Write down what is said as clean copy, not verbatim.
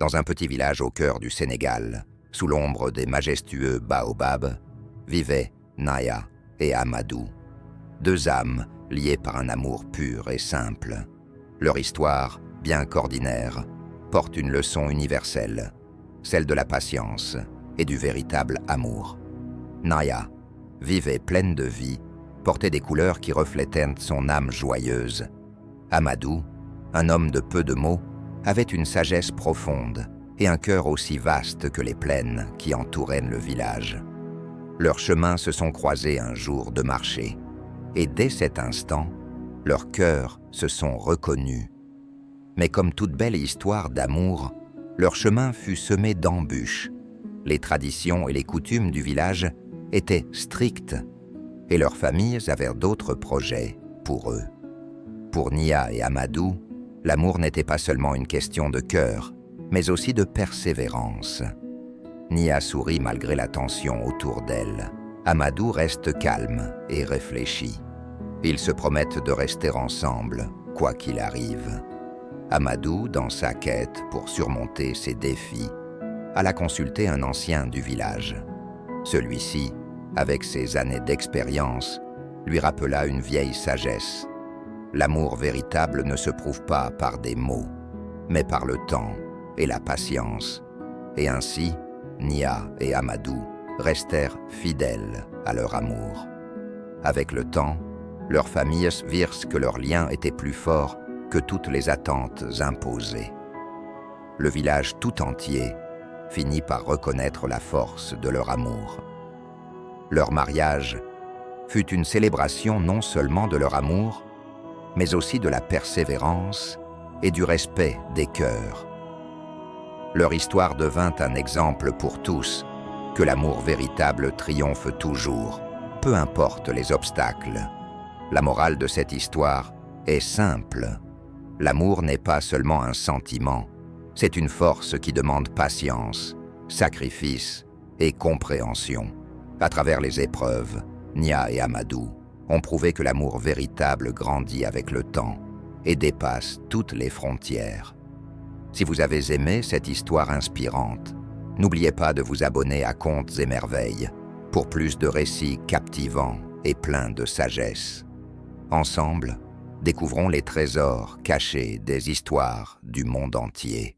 Dans un petit village au cœur du Sénégal, sous l'ombre des majestueux baobabs, vivaient Naya et Amadou, deux âmes liées par un amour pur et simple. Leur histoire, bien qu'ordinaire, porte une leçon universelle, celle de la patience et du véritable amour. Naya, vive et pleine de vie, portait des couleurs qui reflétaient son âme joyeuse. Amadou, un homme de peu de mots, avait une sagesse profonde et un cœur aussi vaste que les plaines qui entouraient le village. Leurs chemins se sont croisés un jour de marché, et dès cet instant, leurs cœurs se sont reconnus. Mais comme toute belle histoire d'amour, leur chemin fut semé d'embûches. Les traditions et les coutumes du village étaient strictes, et leurs familles avaient d'autres projets pour eux. Pour Nia et Amadou, l'amour n'était pas seulement une question de cœur, mais aussi de persévérance. Nia sourit malgré la tension autour d'elle. Amadou reste calme et réfléchi. Ils se promettent de rester ensemble, quoi qu'il arrive. Amadou, dans sa quête pour surmonter ses défis, alla consulter un ancien du village. Celui-ci, avec ses années d'expérience, lui rappela une vieille sagesse. L'amour véritable ne se prouve pas par des mots, mais par le temps et la patience. Et ainsi, Nia et Amadou restèrent fidèles à leur amour. Avec le temps, leurs familles virent que leur lien était plus fort que toutes les attentes imposées. Le village tout entier finit par reconnaître la force de leur amour. Leur mariage fut une célébration non seulement de leur amour, mais aussi de la persévérance et du respect des cœurs. Leur histoire devint un exemple pour tous que l'amour véritable triomphe toujours, peu importe les obstacles. La morale de cette histoire est simple. L'amour n'est pas seulement un sentiment, c'est une force qui demande patience, sacrifice et compréhension. À travers les épreuves, Nia et Amadou ont prouvé que l'amour véritable grandit avec le temps et dépasse toutes les frontières. Si vous avez aimé cette histoire inspirante, n'oubliez pas de vous abonner à Contes et Merveilles pour plus de récits captivants et pleins de sagesse. Ensemble, découvrons les trésors cachés des histoires du monde entier.